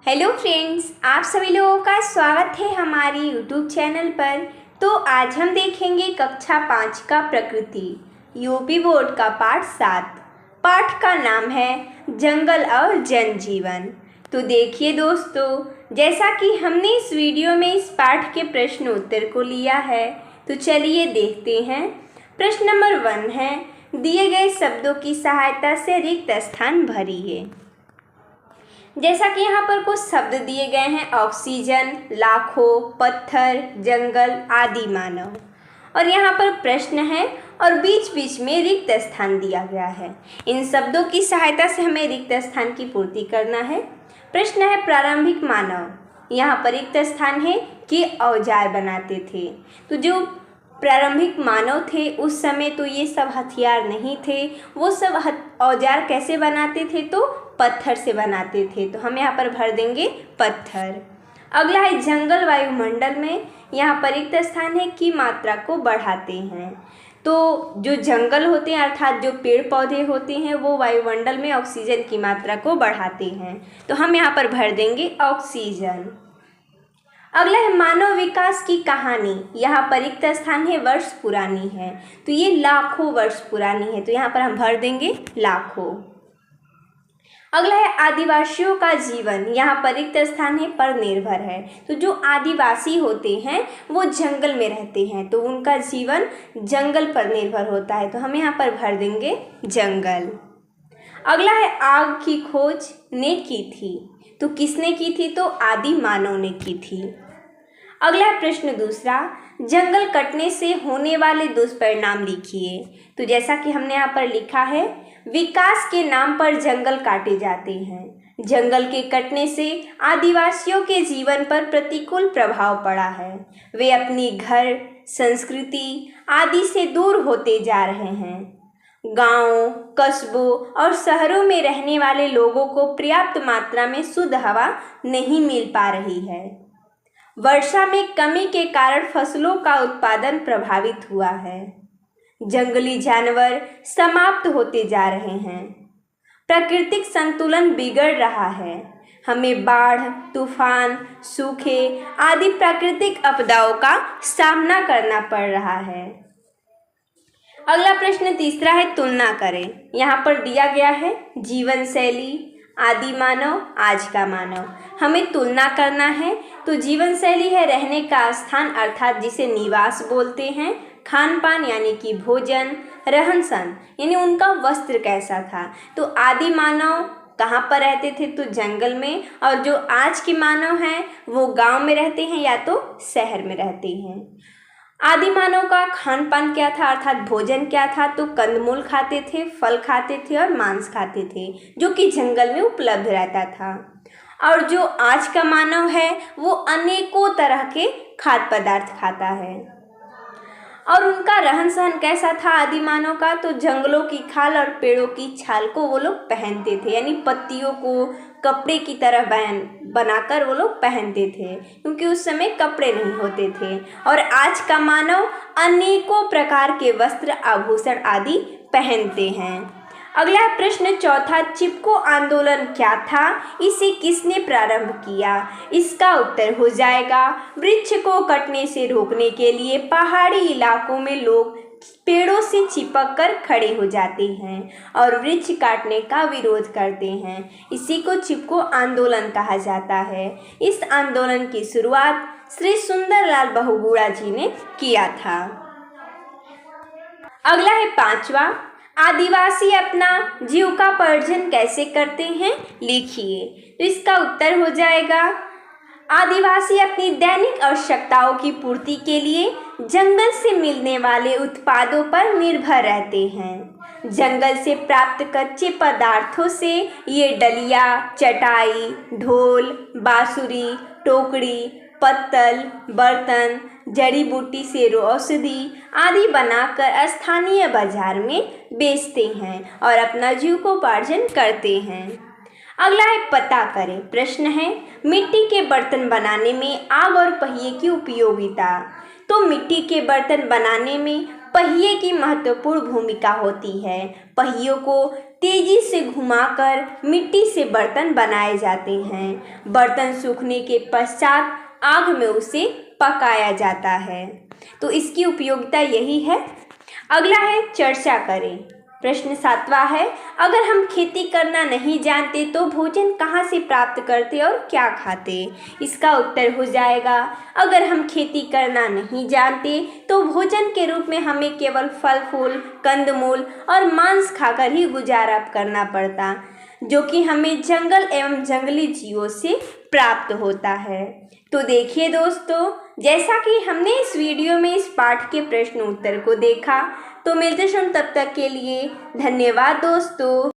Hello friends, आप सभी लोगों का स्वागत है हमारी यूट्यूब चैनल पर। तो आज हम देखेंगे कक्षा 5 का प्रकृति यूपी बोर्ड का पाठ 7। पाठ का नाम है जंगल और जनजीवन। तो देखिए दोस्तों, जैसा कि हमने इस वीडियो में इस पाठ के प्रश्न उत्तर को लिया है, तो चलिए देखते हैं। प्रश्न नंबर 1 है, दिए गए शब्दों की सहायता से रिक्त स्थान भरिए। जैसा कि यहाँ पर कुछ शब्द दिए गए हैं, ऑक्सीजन, लाखों, पत्थर, जंगल, आदि मानव। और यहाँ पर प्रश्न है और बीच बीच में रिक्त स्थान दिया गया है। इन शब्दों की सहायता से हमें रिक्त स्थान की पूर्ति करना है। प्रश्न है प्रारंभिक मानव। यहाँ पर रिक्त स्थान है कि औजार बनाते थे। तो जो प्रारंभिक मानव थे उस समय तो ये सब हथियार नहीं थे, वो सब औजार कैसे बनाते थे? तो पत्थर से बनाते थे। तो हम यहाँ पर भर देंगे पत्थर। अगला है जंगल वायुमंडल में। यहाँ पर रिक्त स्थान है की मात्रा को बढ़ाते हैं। तो जो जंगल होते हैं अर्थात जो पेड़ पौधे होते हैं वो वायुमंडल में ऑक्सीजन की मात्रा को बढ़ाते हैं। तो हम यहाँ पर भर देंगे ऑक्सीजन। अगला है मानव विकास की कहानी। यहाँ पर रिक्त स्थान है वर्ष पुरानी है। तो ये लाखों वर्ष पुरानी है। तो यहाँ पर हम भर देंगे लाखों। अगला है आदिवासियों का जीवन। यहाँ पर रिक्त स्थान है पर निर्भर है। तो जो आदिवासी होते हैं वो जंगल में रहते हैं, तो उनका जीवन जंगल पर निर्भर होता है। तो हम यहाँ पर भर देंगे जंगल। अगला है आग की खोज ने की थी। तो किसने की थी? तो आदि मानव ने की थी। अगला प्रश्न दूसरा, जंगल कटने से होने वाले दुष्परिणाम लिखिए। तो जैसा कि हमने यहाँ पर लिखा है, विकास के नाम पर जंगल काटे जाते हैं। जंगल के कटने से आदिवासियों के जीवन पर प्रतिकूल प्रभाव पड़ा है। वे अपनी घर, संस्कृति आदि से दूर होते जा रहे हैं। गांवों, कस्बों और शहरों में रहने वाले लोगों को पर्याप्त मात्रा में शुद्ध हवा नहीं मिल पा रही है। वर्षा में कमी के कारण फसलों का उत्पादन प्रभावित हुआ है। जंगली जानवर समाप्त होते जा रहे हैं। प्राकृतिक संतुलन बिगड़ रहा है। हमें बाढ़, तूफान, सूखे आदि प्राकृतिक आपदाओं का सामना करना पड़ रहा है। अगला प्रश्न तीसरा है, तुलना करें। यहाँ पर दिया गया है जीवन शैली, आदि मानव, आज का मानव। हमें तुलना करना है। तो जीवन शैली है रहने का स्थान अर्थात जिसे निवास बोलते हैं। खान पान यानी कि भोजन, रहन सहन यानी उनका वस्त्र कैसा था। तो आदि मानव कहाँ पर रहते थे? तो जंगल में। और जो आज के मानव हैं वो गांव में रहते हैं या तो शहर में रहते हैं। आदि मानव का खान पान क्या था अर्थात भोजन क्या था? तो कंदमूल खाते थे, फल खाते थे और मांस खाते थे, जो कि जंगल में उपलब्ध रहता था। और जो आज का मानव है वो अनेकों तरह के खाद्य पदार्थ खाता है। और उनका रहन सहन कैसा था आदि मानव का? तो जंगलों की खाल और पेड़ों की छाल को वो लोग पहनते थे, यानी पत्तियों को कपड़े की तरह बनाकर वो लोग पहनते थे, क्योंकि उस समय कपड़े नहीं होते थे। और आज का मानव अनेकों प्रकार के वस्त्र, आभूषण आदि पहनते हैं। अगला प्रश्न चौथा, चिपको आंदोलन क्या था? इसे किसने प्रारंभ किया? इसका उत्तर हो जाएगा, वृक्ष को कटने से रोकने के लिए पहाड़ी इलाकों में लोग पेड़ों से चिपक कर खड़े हो जाते हैं और वृक्ष काटने का विरोध करते हैं। इसी को चिपको आंदोलन कहा जाता है। इस आंदोलन की शुरुआत श्री सुंदरलाल बहुगुणा जी ने किया था। अगला है पांचवा, आदिवासी अपना जीविकोपार्जन कैसे करते हैं? लिखिए। तो इसका उत्तर हो जाएगा, आदिवासी अपनी दैनिक आवश्यकताओं की पूर्ति के लिए जंगल से मिलने वाले उत्पादों पर निर्भर रहते हैं। जंगल से प्राप्त कच्चे पदार्थों से ये डलिया, चटाई, ढोल, बांसुरी, टोकरी, पत्तल, बर्तन, जड़ी बूटी से औषधि आदि बनाकर स्थानीय बाजार में बेचते हैं और अपना जीविकोपार्जन करते हैं। अगला है पता करें। प्रश्न है, मिट्टी के बर्तन बनाने में आग और पहिए की उपयोगिता। तो मिट्टी के बर्तन बनाने में पहिए की महत्वपूर्ण भूमिका होती है। पहियों को तेजी से घुमाकर मिट्टी से बर्तन बनाए जाते हैं। बर्तन सूखने के पश्चात आग में उसे पकाया जाता है। तो इसकी उपयोगिता यही है। अगला है चर्चा करें। प्रश्न 7वां है, अगर हम खेती करना नहीं जानते तो भोजन कहाँ से प्राप्त करते और क्या खाते? इसका उत्तर हो जाएगा, अगर हम खेती करना नहीं जानते तो भोजन के रूप में हमें केवल फल फूल, कंदमूल और मांस खाकर ही गुजारा करना पड़ता, जो कि हमें जंगल एवं जंगली जीवों से प्राप्त होता है। तो देखिए दोस्तों, जैसा कि हमने इस वीडियो में इस पाठ के प्रश्न उत्तर को देखा, तो मिलते हैं तब तक के लिए धन्यवाद दोस्तों।